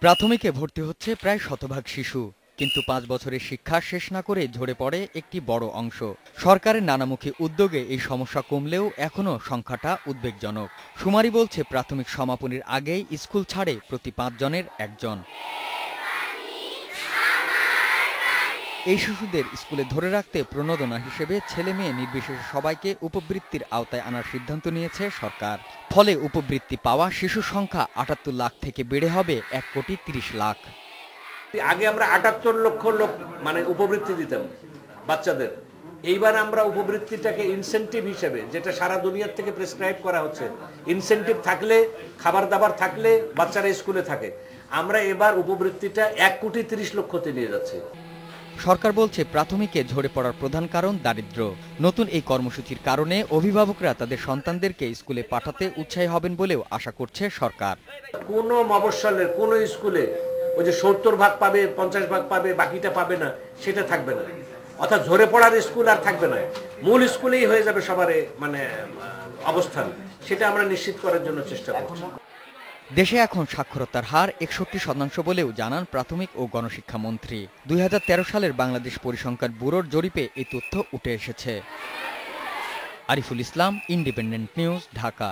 প্রাথমিকে ভর্তি হচ্ছে প্রায় শতভাগ শিশু, কিন্তু 5 বছরের শিক্ষা শেষ না করে ঝরে পড়ে একটি বড় অংশ। সরকারের নানামুখী উদ্যোগে এই সমস্যা কমলেও এখনও সংখ্যাটা উদ্বেগজনক। শুমারি বলছে প্রাথমিক সমাপনীর আগেই স্কুল ছাড়ে প্রতি 5 জনের একজন। এই শিশুদের স্কুলে ধরে রাখতে প্রণোদনা হিসেবে ছেলে মেয়ে নির্বিশেষে সবাইকে উপবৃত্তির আওতায় আনার সিদ্ধান্ত নিয়েছে সরকার। ফলে উপবৃত্তি পাওয়া শিশুর সংখ্যা ৭৮ লাখ থেকে বেড়ে হবে ১,৩০,০০,০০০। আগে আমরা ৭৮ লক্ষ লোক মানে উপবৃত্তি দিতাম বাচ্চাদের। এইবার আমরা উপবৃত্তিটাকে ইনসেন্টিভ হিসেবে, যেটা সারা দুনিয়ার থেকে প্রেসক্রাইব করা হচ্ছে, ইনসেন্টিভ থাকলে, খাবার দাবার থাকলে বাচ্চারা স্কুলে থাকে, আমরা এবার উপবৃত্তিটা ১,৩০,০০,০০০তে নিয়ে যাচ্ছি। সরকার বলছে প্রাথমিকে ঝরে পড়ার প্রধান কারণ দারিদ্র্য। নতুন এই কর্মসূচির কারণে অভিভাবকরা তাদের সন্তানদেরকে স্কুলে পাঠাতে উৎসাহী হবেন বলেও আশা করছে সরকার। কোনো মফস্বলের কোনো স্কুলে ওই যে ৭০ ভাগ পাবে, ৫০ ভাগ পাবে, বাকিটা পাবে না, সেটা থাকবে না। অর্থাৎ ঝরে পড়ার স্কুল আর থাকবে না, মূল স্কুলেই হয়ে যাবে সবার মানে অবস্থান। সেটা আমরা নিশ্চিত করার জন্য চেষ্টা করছি। দেশে এখন সাক্ষরতার হার ৬১% বলেও জানান প্রাথমিক ও গণশিক্ষা মন্ত্রী। ২০১৩ সালের বাংলাদেশ পরিসংখ্যান ব্যুরোর জরিপে এই তথ্য উঠে এসেছে। Ariful Islam, independent news, Dhaka.